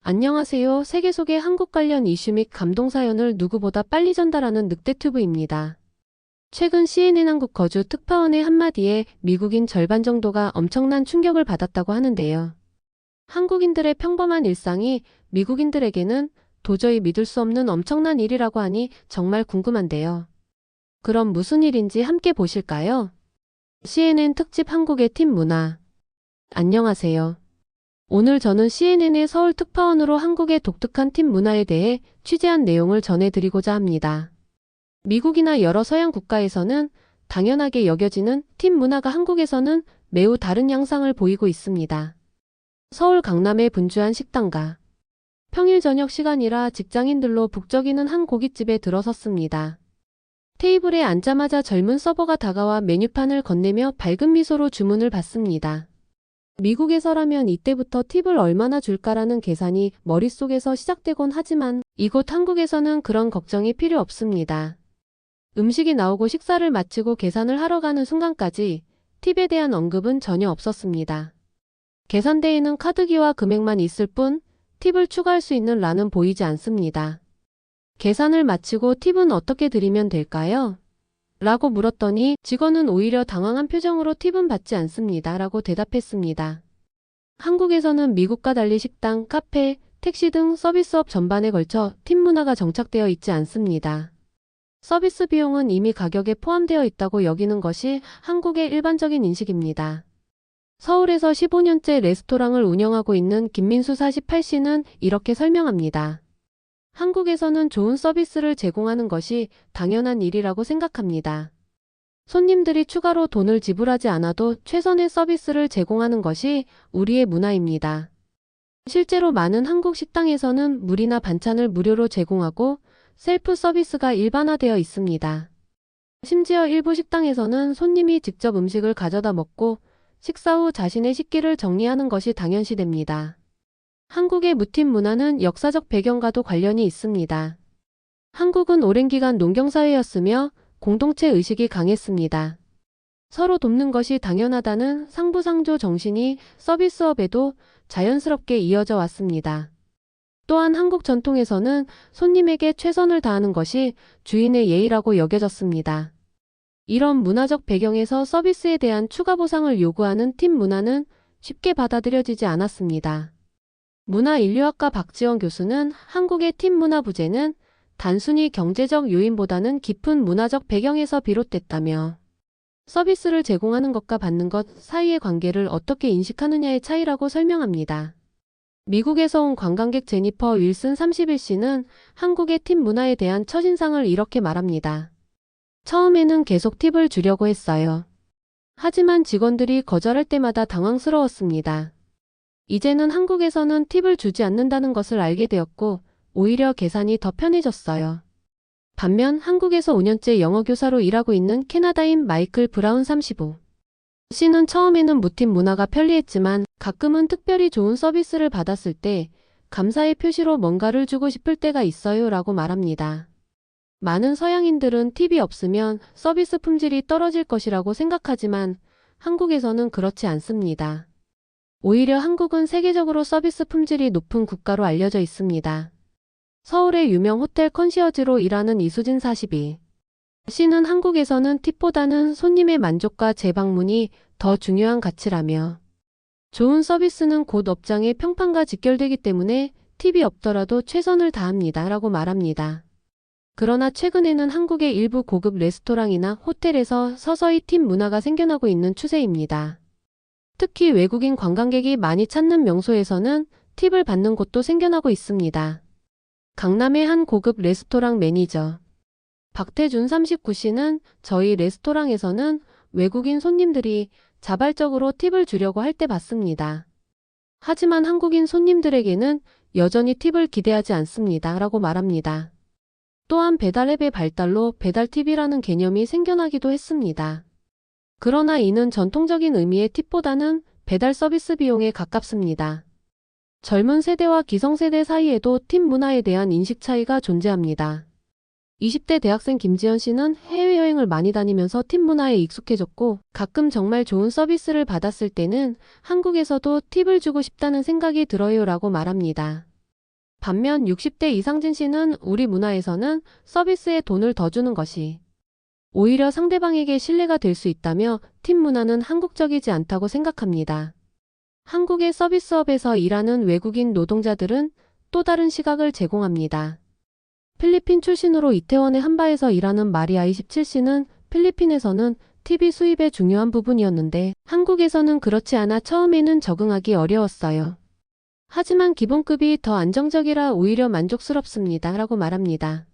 안녕하세요. 세계 속의 한국 관련 이슈 및 감동 사연을 누구보다 빨리 전달하는 늑대튜브입니다. 최근 CNN 한국 거주 특파원의 한마디에 미국인 절반 정도가 엄청난 충격을 받았다고 하는데요. 한국인들의 평범한 일상이 미국인들에게는 도저히 믿을 수 없는 엄청난 일이라고 하니 정말 궁금한데요. 그럼 무슨 일인지 함께 보실까요? CNN 특집 한국의 팀 문화. 안녕하세요. 오늘 저는 CNN의 서울 특파원으로 한국의 독특한 팀 문화에 대해 취재한 내용을 전해드리고자 합니다. 미국이나 여러 서양 국가에서는 당연하게 여겨지는 팀 문화가 한국에서는 매우 다른 양상을 보이고 있습니다. 서울 강남의 분주한 식당가. 평일 저녁 시간이라 직장인들로 북적이는 한 고깃집에 들어섰습니다. 테이블에 앉자마자 젊은 서버가 다가와 메뉴판을 건네며 밝은 미소로 주문을 받습니다. 미국에서라면 이때부터 팁을 얼마나 줄까라는 계산이 머릿속에서 시작되곤 하지만 이곳 한국에서는 그런 걱정이 필요 없습니다. 음식이 나오고 식사를 마치고 계산을 하러 가는 순간까지 팁에 대한 언급은 전혀 없었습니다. 계산대에는 카드기와 금액만 있을 뿐 팁을 추가할 수 있는 란은 보이지 않습니다. 계산을 마치고 팁은 어떻게 드리면 될까요? 라고 물었더니 직원은 오히려 당황한 표정으로 팁은 받지 않습니다. 라고 대답했습니다. 한국에서는 미국과 달리 식당, 카페, 택시 등 서비스업 전반에 걸쳐 팁 문화가 정착되어 있지 않습니다. 서비스 비용은 이미 가격에 포함되어 있다고 여기는 것이 한국의 일반적인 인식입니다. 서울에서 15년째 레스토랑을 운영하고 있는 김민수 48씨는 이렇게 설명합니다. 한국에서는 좋은 서비스를 제공하는 것이 당연한 일이라고 생각합니다. 손님들이 추가로 돈을 지불하지 않아도 최선의 서비스를 제공하는 것이 우리의 문화입니다. 실제로 많은 한국 식당에서는 물이나 반찬을 무료로 제공하고 셀프 서비스가 일반화되어 있습니다. 심지어 일부 식당에서는 손님이 직접 음식을 가져다 먹고 식사 후 자신의 식기를 정리하는 것이 당연시됩니다. 한국의 무팀 문화는 역사적 배경과도 관련이 있습니다. 한국은 오랜 기간 농경사회였으며 공동체 의식이 강했습니다. 서로 돕는 것이 당연하다는 상부상조 정신이 서비스업에도 자연스럽게 이어져 왔습니다. 또한 한국 전통에서는 손님에게 최선을 다하는 것이 주인의 예의라고 여겨졌습니다. 이런 문화적 배경에서 서비스에 대한 추가 보상을 요구하는 팀 문화는 쉽게 받아들여지지 않았습니다. 문화인류학과 박지원 교수는 한국의 팀 문화 부재는 단순히 경제적 요인보다는 깊은 문화적 배경에서 비롯됐다며 서비스를 제공하는 것과 받는 것 사이의 관계를 어떻게 인식하느냐의 차이라고 설명합니다. 미국에서 온 관광객 제니퍼 윌슨 31씨는 한국의 팀 문화에 대한 첫인상을 이렇게 말합니다. 처음에는 계속 팁을 주려고 했어요. 하지만 직원들이 거절할 때마다 당황스러웠습니다. 이제는 한국에서는 팁을 주지 않는다는 것을 알게 되었고 오히려 계산이 더 편해졌어요. 반면 한국에서 5년째 영어교사로 일하고 있는 캐나다인 마이클 브라운 35씨는 처음에는 무팁 문화가 편리했지만 가끔은 특별히 좋은 서비스를 받았을 때 감사의 표시로 뭔가를 주고 싶을 때가 있어요 라고 말합니다. 많은 서양인들은 팁이 없으면 서비스 품질이 떨어질 것이라고 생각하지만 한국에서는 그렇지 않습니다. 오히려 한국은 세계적으로 서비스 품질이 높은 국가로 알려져 있습니다. 서울의 유명 호텔 컨시어지로 일하는 이수진 42씨는 한국에서는 팁보다는 손님의 만족과 재방문이 더 중요한 가치라며 좋은 서비스는 곧 업장의 평판과 직결되기 때문에 팁이 없더라도 최선을 다합니다 라고 말합니다. 그러나 최근에는 한국의 일부 고급 레스토랑이나 호텔에서 서서히 팁 문화가 생겨나고 있는 추세입니다. 특히 외국인 관광객이 많이 찾는 명소에서는 팁을 받는 곳도 생겨나고 있습니다. 강남의 한 고급 레스토랑 매니저 박태준 39씨는 저희 레스토랑에서는 외국인 손님들이 자발적으로 팁을 주려고 할 때 봤습니다. 하지만 한국인 손님들에게는 여전히 팁을 기대하지 않습니다 라고 말합니다. 또한 배달앱의 발달로 배달팁이라는 개념이 생겨나기도 했습니다. 그러나 이는 전통적인 의미의 팁보다는 배달 서비스 비용에 가깝습니다. 젊은 세대와 기성세대 사이에도 팁 문화에 대한 인식 차이가 존재합니다. 20대 대학생 김지연 씨는 해외여행을 많이 다니면서 팁 문화에 익숙해졌고 가끔 정말 좋은 서비스를 받았을 때는 한국에서도 팁을 주고 싶다는 생각이 들어요 라고 말합니다. 반면 60대 이상진 씨는 우리 문화에서는 서비스에 돈을 더 주는 것이 오히려 상대방에게 신뢰가 될 수 있다며 팁 문화는 한국적이지 않다고 생각합니다. 한국의 서비스업에서 일하는 외국인 노동자들은 또 다른 시각을 제공합니다. 필리핀 출신으로 이태원의 한 바에서 일하는 마리아 27씨는 필리핀에서는 팁이 수입의 중요한 부분이었는데 한국에서는 그렇지 않아 처음에는 적응하기 어려웠어요. 하지만 기본급이 더 안정적이라 오히려 만족스럽습니다. 라고 말합니다.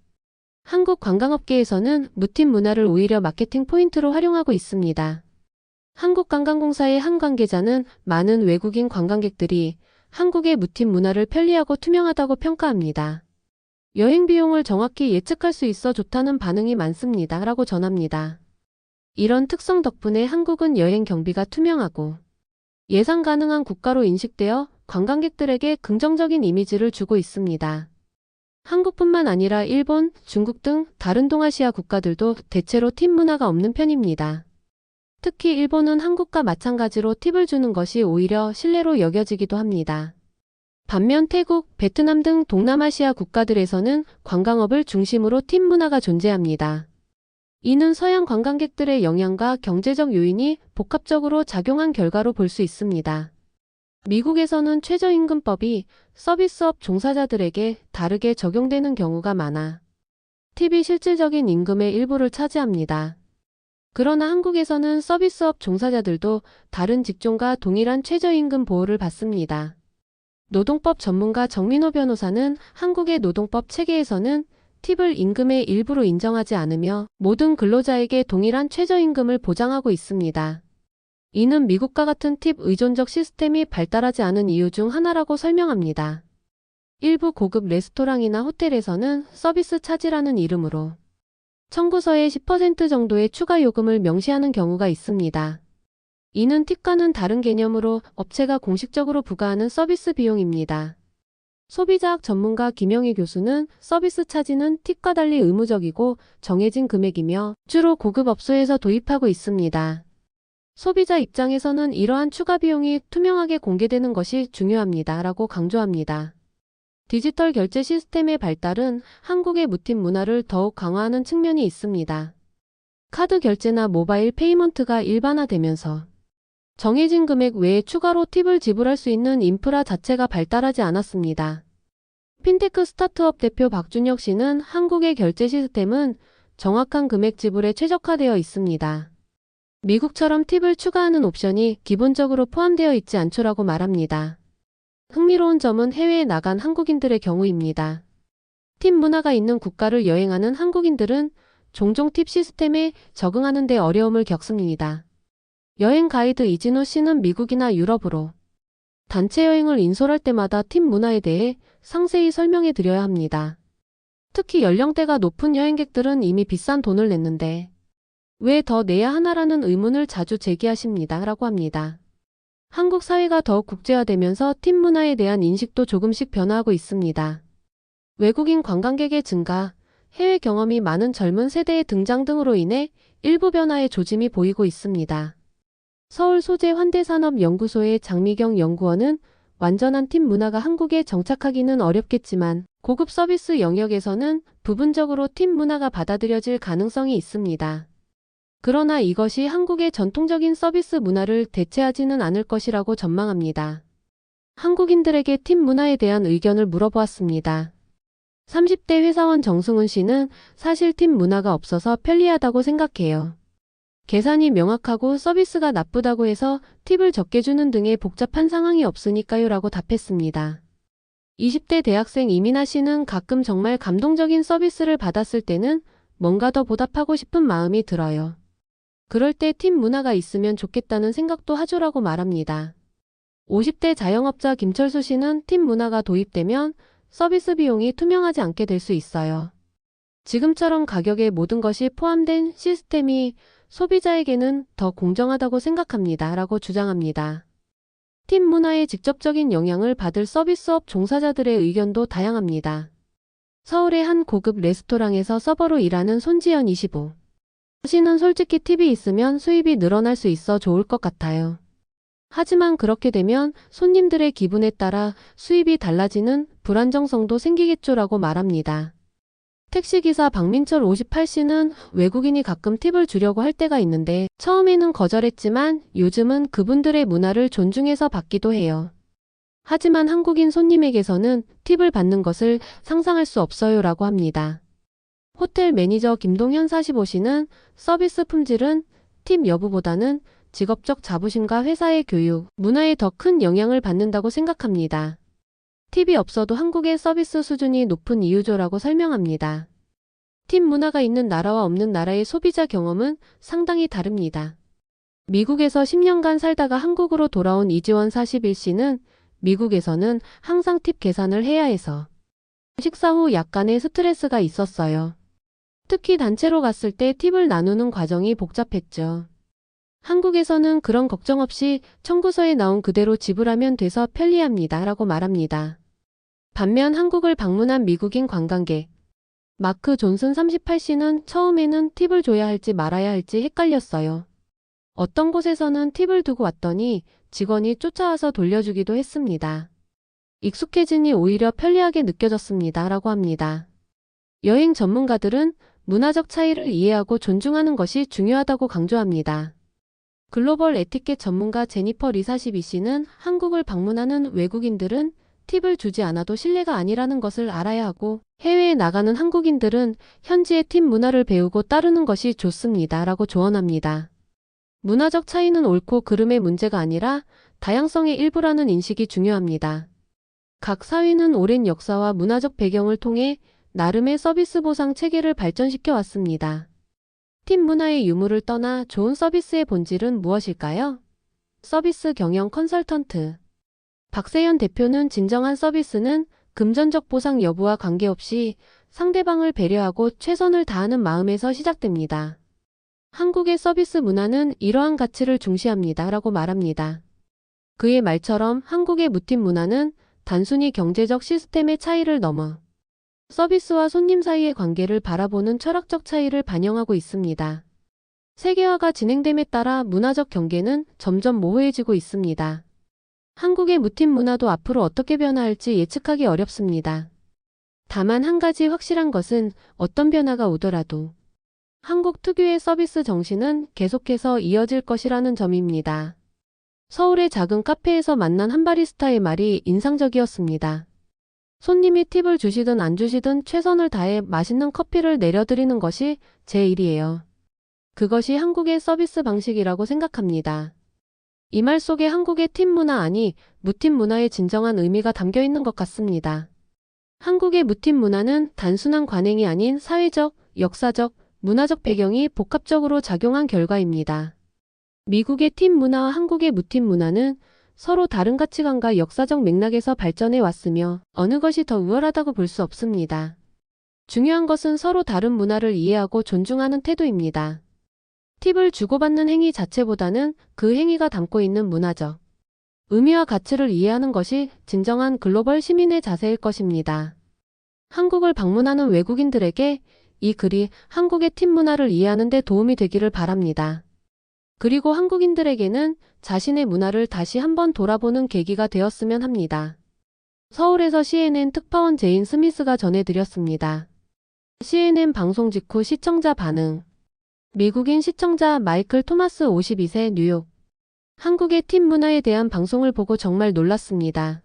한국 관광업계에서는 무팁 문화를 오히려 마케팅 포인트로 활용하고 있습니다. 한국관광공사의 한 관계자는 많은 외국인 관광객들이 한국의 무팁 문화를 편리하고 투명하다고 평가합니다. 여행 비용을 정확히 예측할 수 있어 좋다는 반응이 많습니다. 라고 전합니다. 이런 특성 덕분에 한국은 여행 경비가 투명하고 예상 가능한 국가로 인식되어 관광객들에게 긍정적인 이미지를 주고 있습니다. 한국뿐만 아니라 일본, 중국 등 다른 동아시아 국가들도 대체로 팁 문화가 없는 편입니다. 특히 일본은 한국과 마찬가지로 팁을 주는 것이 오히려 신뢰로 여겨지기도 합니다. 반면 태국, 베트남 등 동남아시아 국가들에서는 관광업을 중심으로 팁 문화가 존재합니다. 이는 서양 관광객들의 영향과 경제적 요인이 복합적으로 작용한 결과로 볼 수 있습니다. 미국에서는 최저임금법이 서비스업 종사자들에게 다르게 적용되는 경우가 많아 팁이 실질적인 임금의 일부를 차지합니다. 그러나 한국에서는 서비스업 종사자들도 다른 직종과 동일한 최저임금 보호를 받습니다. 노동법 전문가 정민호 변호사는 한국의 노동법 체계에서는 팁을 임금의 일부로 인정하지 않으며 모든 근로자에게 동일한 최저임금을 보장하고 있습니다. 이는 미국과 같은 팁 의존적 시스템이 발달하지 않은 이유 중 하나라고 설명합니다. 일부 고급 레스토랑이나 호텔에서는 서비스 차지라는 이름으로 청구서에 10% 정도의 추가 요금을 명시하는 경우가 있습니다. 이는 팁과는 다른 개념으로 업체가 공식적으로 부과하는 서비스 비용입니다. 소비자학 전문가 김영희 교수는 서비스 차지는 팁과 달리 의무적이고 정해진 금액이며 주로 고급 업소에서 도입하고 있습니다. 소비자 입장에서는 이러한 추가 비용이 투명하게 공개되는 것이 중요합니다. 라고 강조합니다. 디지털 결제 시스템의 발달은 한국의 무팁 문화를 더욱 강화하는 측면이 있습니다. 카드 결제나 모바일 페이먼트가 일반화되면서 정해진 금액 외에 추가로 팁을 지불할 수 있는 인프라 자체가 발달하지 않았습니다. 핀테크 스타트업 대표 박준혁 씨는 한국의 결제 시스템은 정확한 금액 지불에 최적화되어 있습니다. 미국처럼 팁을 추가하는 옵션이 기본적으로 포함되어 있지 않죠라고 말합니다. 흥미로운 점은 해외에 나간 한국인들의 경우입니다. 팁 문화가 있는 국가를 여행하는 한국인들은 종종 팁 시스템에 적응하는 데 어려움을 겪습니다. 여행 가이드 이진호 씨는 미국이나 유럽으로 단체 여행을 인솔할 때마다 팁 문화에 대해 상세히 설명해 드려야 합니다. 특히 연령대가 높은 여행객들은 이미 비싼 돈을 냈는데 왜 더 내야 하나라는 의문을 자주 제기하십니다. 라고 합니다. 한국 사회가 더욱 국제화되면서 팁 문화에 대한 인식도 조금씩 변화하고 있습니다. 외국인 관광객의 증가, 해외 경험이 많은 젊은 세대의 등장 등으로 인해 일부 변화의 조짐이 보이고 있습니다. 서울 소재 환대산업연구소의 장미경 연구원은 완전한 팁 문화가 한국에 정착하기는 어렵겠지만 고급 서비스 영역에서는 부분적으로 팁 문화가 받아들여질 가능성이 있습니다. 그러나 이것이 한국의 전통적인 서비스 문화를 대체하지는 않을 것이라고 전망합니다. 한국인들에게 팁 문화에 대한 의견을 물어보았습니다. 30대 회사원 정승훈 씨는 사실 팁 문화가 없어서 편리하다고 생각해요. 계산이 명확하고 서비스가 나쁘다고 해서 팁을 적게 주는 등의 복잡한 상황이 없으니까요 라고 답했습니다. 20대 대학생 이민아 씨는 가끔 정말 감동적인 서비스를 받았을 때는 뭔가 더 보답하고 싶은 마음이 들어요. 그럴 때 팁 문화가 있으면 좋겠다는 생각도 하죠라고 말합니다. 50대 자영업자 김철수 씨는 팁 문화가 도입되면 서비스 비용이 투명하지 않게 될 수 있어요. 지금처럼 가격에 모든 것이 포함된 시스템이 소비자에게는 더 공정하다고 생각합니다. 라고 주장합니다. 팁 문화에 직접적인 영향을 받을 서비스업 종사자들의 의견도 다양합니다. 서울의 한 고급 레스토랑에서 서버로 일하는 손지연 25. 씨는 솔직히 팁이 있으면 수입이 늘어날 수 있어 좋을 것 같아요. 하지만 그렇게 되면 손님들의 기분에 따라 수입이 달라지는 불안정성도 생기겠죠라고 말합니다. 택시기사 박민철 58씨는 외국인이 가끔 팁을 주려고 할 때가 있는데 처음에는 거절했지만 요즘은 그분들의 문화를 존중해서 받기도 해요. 하지만 한국인 손님에게서는 팁을 받는 것을 상상할 수 없어요라고 합니다. 호텔 매니저 김동현 45씨는 서비스 품질은 팁 여부보다는 직업적 자부심과 회사의 교육, 문화에 더 큰 영향을 받는다고 생각합니다. 팁이 없어도 한국의 서비스 수준이 높은 이유죠라고 설명합니다. 팁 문화가 있는 나라와 없는 나라의 소비자 경험은 상당히 다릅니다. 미국에서 10년간 살다가 한국으로 돌아온 이지원 41씨는 미국에서는 항상 팁 계산을 해야 해서 식사 후 약간의 스트레스가 있었어요. 특히 단체로 갔을 때 팁을 나누는 과정이 복잡했죠. 한국에서는 그런 걱정 없이 청구서에 나온 그대로 지불하면 돼서 편리합니다. 라고 말합니다. 반면 한국을 방문한 미국인 관광객 마크 존슨 38씨는 처음에는 팁을 줘야 할지 말아야 할지 헷갈렸어요. 어떤 곳에서는 팁을 두고 왔더니 직원이 쫓아와서 돌려주기도 했습니다. 익숙해지니 오히려 편리하게 느껴졌습니다. 라고 합니다. 여행 전문가들은 문화적 차이를 이해하고 존중하는 것이 중요하다고 강조합니다. 글로벌 에티켓 전문가 제니퍼 리사시비 씨는 한국을 방문하는 외국인들은 팁을 주지 않아도 신뢰가 아니라는 것을 알아야 하고 해외에 나가는 한국인들은 현지의 팁 문화를 배우고 따르는 것이 좋습니다. 라고 조언합니다. 문화적 차이는 옳고 그름의 문제가 아니라 다양성의 일부라는 인식이 중요합니다. 각 사회는 오랜 역사와 문화적 배경을 통해 나름의 서비스 보상 체계를 발전시켜 왔습니다. 팁 문화의 유무를 떠나 좋은 서비스의 본질은 무엇일까요? 서비스 경영 컨설턴트 박세현 대표는 진정한 서비스는 금전적 보상 여부와 관계없이 상대방을 배려하고 최선을 다하는 마음에서 시작됩니다. 한국의 서비스 문화는 이러한 가치를 중시합니다. 라고 말합니다. 그의 말처럼 한국의 무팁 문화는 단순히 경제적 시스템의 차이를 넘어 서비스와 손님 사이의 관계를 바라보는 철학적 차이를 반영하고 있습니다. 세계화가 진행됨에 따라 문화적 경계는 점점 모호해지고 있습니다. 한국의 무팁 문화도 앞으로 어떻게 변화할지 예측하기 어렵습니다. 다만 한 가지 확실한 것은 어떤 변화가 오더라도 한국 특유의 서비스 정신은 계속해서 이어질 것이라는 점입니다. 서울의 작은 카페에서 만난 한 바리스타의 말이 인상적이었습니다. 손님이 팁을 주시든 안 주시든 최선을 다해 맛있는 커피를 내려드리는 것이 제 일이에요. 그것이 한국의 서비스 방식이라고 생각합니다. 이 말 속에 한국의 팁 문화 아니 무팁 문화의 진정한 의미가 담겨 있는 것 같습니다. 한국의 무팁 문화는 단순한 관행이 아닌 사회적, 역사적, 문화적 배경이 복합적으로 작용한 결과입니다. 미국의 팁 문화와 한국의 무팁 문화는 서로 다른 가치관과 역사적 맥락에서 발전해 왔으며 어느 것이 더 우월하다고 볼 수 없습니다. 중요한 것은 서로 다른 문화를 이해하고 존중하는 태도입니다. 팁을 주고받는 행위 자체보다는 그 행위가 담고 있는 문화적 의미와 가치를 이해하는 것이 진정한 글로벌 시민의 자세일 것입니다. 한국을 방문하는 외국인들에게 이 글이 한국의 팁 문화를 이해하는 데 도움이 되기를 바랍니다. 그리고 한국인들에게는 자신의 문화를 다시 한번 돌아보는 계기가 되었으면 합니다. 서울에서 CNN 특파원 제인 스미스가 전해드렸습니다. CNN 방송 직후 시청자 반응. 미국인 시청자 마이클 토마스 52세 뉴욕. 한국의 팁 문화에 대한 방송을 보고 정말 놀랐습니다.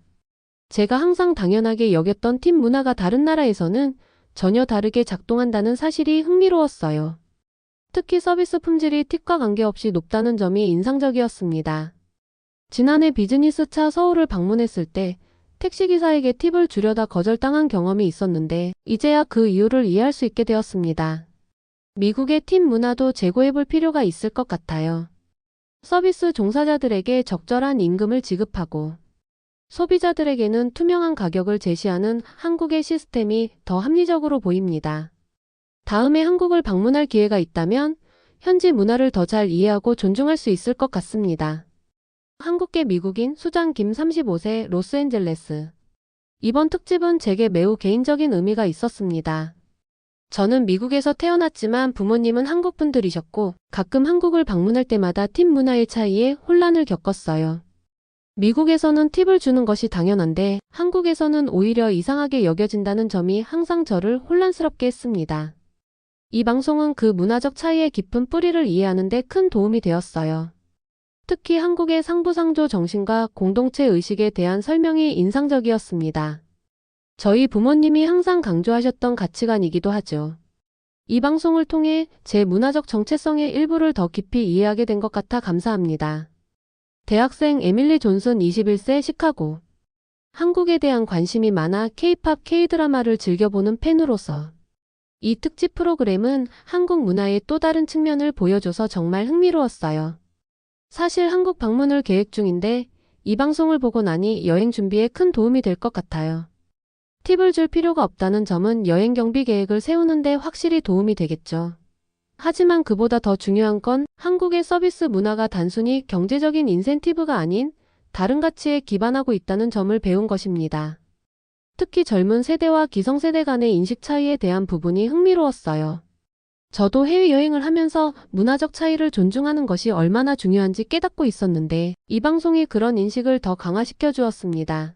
제가 항상 당연하게 여겼던 팁 문화가 다른 나라에서는 전혀 다르게 작동한다는 사실이 흥미로웠어요. 특히 서비스 품질이 팁과 관계없이 높다는 점이 인상적이었습니다. 지난해 비즈니스차 서울을 방문했을 때 택시기사에게 팁을 주려다 거절당한 경험이 있었는데 이제야 그 이유를 이해할 수 있게 되었습니다. 미국의 팁 문화도 재고해볼 필요가 있을 것 같아요. 서비스 종사자들에게 적절한 임금을 지급하고 소비자들에게는 투명한 가격을 제시하는 한국의 시스템이 더 합리적으로 보입니다. 다음에 한국을 방문할 기회가 있다면 현지 문화를 더 잘 이해하고 존중할 수 있을 것 같습니다. 한국계 미국인 수장 김 35세 로스앤젤레스. 이번 특집은 제게 매우 개인적인 의미가 있었습니다. 저는 미국에서 태어났지만 부모님은 한국 분들이셨고 가끔 한국을 방문할 때마다 팁 문화의 차이에 혼란을 겪었어요. 미국에서는 팁을 주는 것이 당연한데 한국에서는 오히려 이상하게 여겨진다는 점이 항상 저를 혼란스럽게 했습니다. 이 방송은 그 문화적 차이의 깊은 뿌리를 이해하는 데 큰 도움이 되었어요. 특히 한국의 상부상조 정신과 공동체 의식에 대한 설명이 인상적이었습니다. 저희 부모님이 항상 강조하셨던 가치관이기도 하죠. 이 방송을 통해 제 문화적 정체성의 일부를 더 깊이 이해하게 된 것 같아 감사합니다. 대학생 에밀리 존슨 21세 시카고. 한국에 대한 관심이 많아 K-팝, K-드라마를 즐겨보는 팬으로서 이 특집 프로그램은 한국 문화의 또 다른 측면을 보여줘서 정말 흥미로웠어요. 사실 한국 방문을 계획 중인데 이 방송을 보고 나니 여행 준비에 큰 도움이 될 것 같아요. 팁을 줄 필요가 없다는 점은 여행 경비 계획을 세우는데 확실히 도움이 되겠죠. 하지만 그보다 더 중요한 건 한국의 서비스 문화가 단순히 경제적인 인센티브가 아닌 다른 가치에 기반하고 있다는 점을 배운 것입니다. 특히 젊은 세대와 기성세대 간의 인식 차이에 대한 부분이 흥미로웠어요. 저도 해외여행을 하면서 문화적 차이를 존중하는 것이 얼마나 중요한지 깨닫고 있었는데 이 방송이 그런 인식을 더 강화시켜 주었습니다.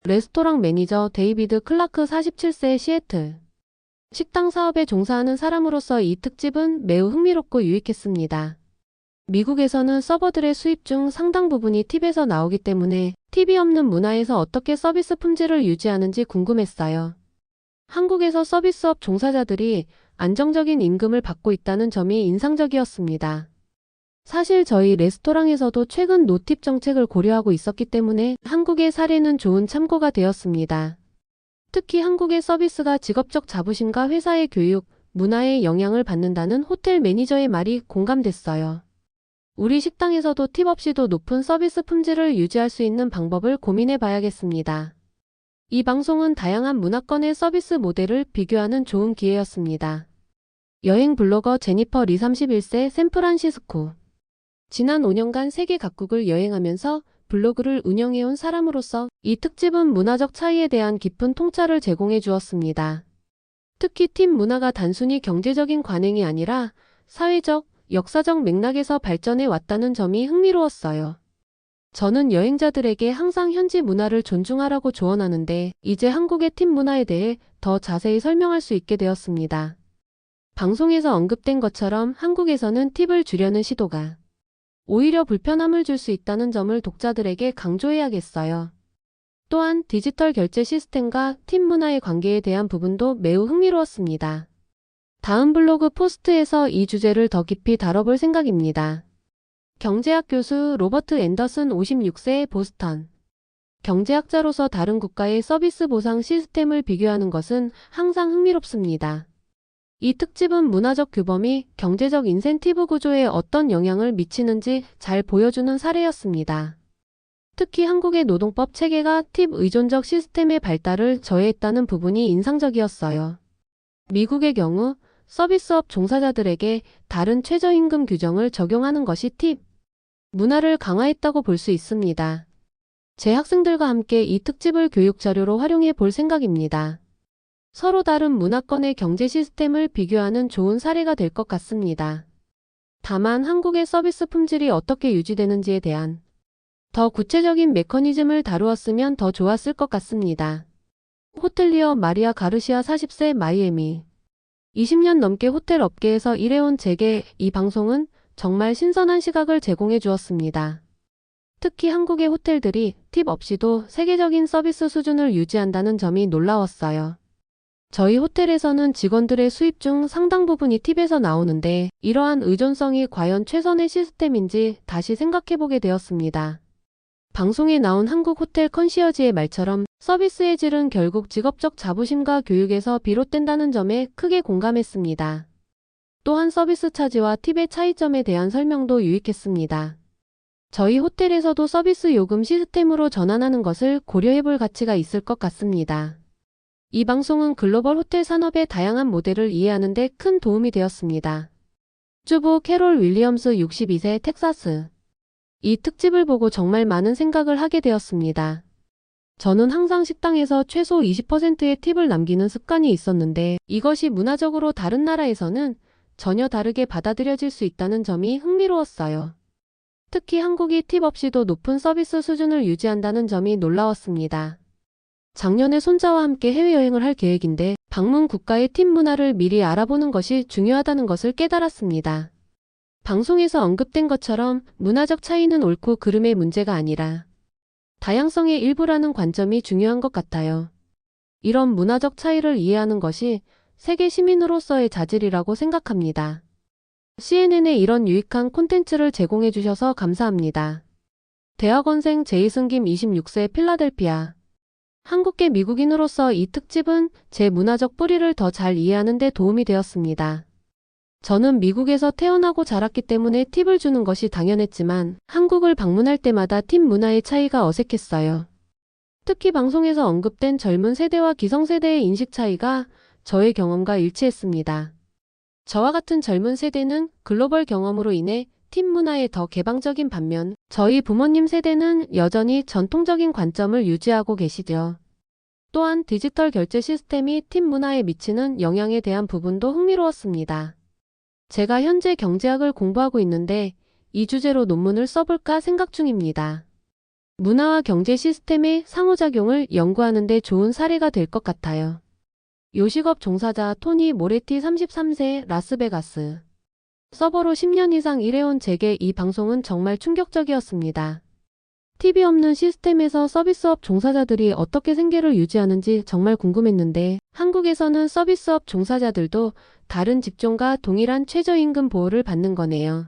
레스토랑 매니저 데이비드 클라크 47세 시애틀. 식당 사업에 종사하는 사람으로서 이 특집은 매우 흥미롭고 유익했습니다. 미국에서는 서버들의 수입 중 상당 부분이 팁에서 나오기 때문에 팁이 없는 문화에서 어떻게 서비스 품질을 유지하는지 궁금했어요. 한국에서 서비스업 종사자들이 안정적인 임금을 받고 있다는 점이 인상적이었습니다. 사실 저희 레스토랑에서도 최근 노팁 정책을 고려하고 있었기 때문에 한국의 사례는 좋은 참고가 되었습니다. 특히 한국의 서비스가 직업적 자부심과 회사의 교육, 문화에 영향을 받는다는 호텔 매니저의 말이 공감됐어요. 우리 식당에서도 팁 없이도 높은 서비스 품질을 유지할 수 있는 방법을 고민해 봐야겠습니다. 이 방송은 다양한 문화권의 서비스 모델을 비교하는 좋은 기회였습니다. 여행 블로거 제니퍼 리 31세 샌프란시스코. 지난 5년간 세계 각국을 여행하면서 블로그를 운영해온 사람으로서 이 특집은 문화적 차이에 대한 깊은 통찰을 제공해 주었습니다. 특히 팁 문화가 단순히 경제적인 관행이 아니라 사회적, 역사적 맥락에서 발전해 왔다는 점이 흥미로웠어요. 저는 여행자들에게 항상 현지 문화를 존중하라고 조언하는데 이제 한국의 팁 문화에 대해 더 자세히 설명할 수 있게 되었습니다. 방송에서 언급된 것처럼 한국에서는 팁을 주려는 시도가 오히려 불편함을 줄 수 있다는 점을 독자들에게 강조해야겠어요. 또한 디지털 결제 시스템과 팁 문화의 관계에 대한 부분도 매우 흥미로웠습니다. 다음 블로그 포스트에서 이 주제를 더 깊이 다뤄볼 생각입니다. 경제학 교수 로버트 앤더슨 56세 보스턴. 경제학자로서 다른 국가의 서비스 보상 시스템을 비교하는 것은 항상 흥미롭습니다. 이 특집은 문화적 규범이 경제적 인센티브 구조에 어떤 영향을 미치는지 잘 보여주는 사례였습니다. 특히 한국의 노동법 체계가 팁 의존적 시스템의 발달을 저해했다는 부분이 인상적이었어요. 미국의 경우 서비스업 종사자들에게 다른 최저임금 규정을 적용하는 것이 팁 문화를 강화했다고 볼 수 있습니다. 제 학생들과 함께 이 특집을 교육 자료로 활용해 볼 생각입니다. 서로 다른 문화권의 경제 시스템을 비교하는 좋은 사례가 될 것 같습니다. 다만 한국의 서비스 품질이 어떻게 유지되는지에 대한 더 구체적인 메커니즘을 다루었으면 더 좋았을 것 같습니다. 호텔리어 마리아 가르시아 40세 마이애미. 20년 넘게 호텔 업계에서 일해온 제게 이 방송은 정말 신선한 시각을 제공해 주었습니다. 특히 한국의 호텔들이 팁 없이도 세계적인 서비스 수준을 유지한다는 점이 놀라웠어요. 저희 호텔에서는 직원들의 수입 중 상당 부분이 팁에서 나오는데 이러한 의존성이 과연 최선의 시스템인지 다시 생각해보게 되었습니다. 방송에 나온 한국 호텔 컨시어지의 말처럼 서비스의 질은 결국 직업적 자부심과 교육에서 비롯된다는 점에 크게 공감했습니다. 또한 서비스 차지와 팁의 차이점에 대한 설명도 유익했습니다. 저희 호텔에서도 서비스 요금 시스템으로 전환하는 것을 고려해볼 가치가 있을 것 같습니다. 이 방송은 글로벌 호텔 산업의 다양한 모델을 이해하는 데 큰 도움이 되었습니다. 주부 캐롤 윌리엄스 62세 텍사스. 이 특집을 보고 정말 많은 생각을 하게 되었습니다. 저는 항상 식당에서 최소 20%의 팁을 남기는 습관이 있었는데 이것이 문화적으로 다른 나라에서는 전혀 다르게 받아들여질 수 있다는 점이 흥미로웠어요. 특히 한국이 팁 없이도 높은 서비스 수준을 유지한다는 점이 놀라웠습니다. 작년에 손자와 함께 해외여행을 할 계획인데 방문 국가의 팁 문화를 미리 알아보는 것이 중요하다는 것을 깨달았습니다. 방송에서 언급된 것처럼 문화적 차이는 옳고 그름의 문제가 아니라 다양성의 일부라는 관점이 중요한 것 같아요. 이런 문화적 차이를 이해하는 것이 세계 시민으로서의 자질이라고 생각합니다. CNN에 이런 유익한 콘텐츠를 제공해 주셔서 감사합니다. 대학원생 제이승김 26세 필라델피아. 한국계 미국인으로서 이 특집은 제 문화적 뿌리를 더 잘 이해하는 데 도움이 되었습니다. 저는 미국에서 태어나고 자랐기 때문에 팁을 주는 것이 당연했지만 한국을 방문할 때마다 팁 문화의 차이가 어색했어요. 특히 방송에서 언급된 젊은 세대와 기성세대의 인식 차이가 저의 경험과 일치했습니다. 저와 같은 젊은 세대는 글로벌 경험으로 인해 팁 문화에 더 개방적인 반면 저희 부모님 세대는 여전히 전통적인 관점을 유지하고 계시죠. 또한 디지털 결제 시스템이 팁 문화에 미치는 영향에 대한 부분도 흥미로웠습니다. 제가 현재 경제학을 공부하고 있는데 이 주제로 논문을 써볼까 생각 중입니다. 문화와 경제 시스템의 상호작용을 연구하는 데 좋은 사례가 될 것 같아요. 요식업 종사자 토니 모레티 33세 라스베가스. 서버로 10년 이상 일해온 제게 이 방송은 정말 충격적이었습니다. 팁이 없는 시스템에서 서비스업 종사자들이 어떻게 생계를 유지하는지 정말 궁금했는데 한국에서는 서비스업 종사자들도 다른 직종과 동일한 최저임금 보호를 받는 거네요.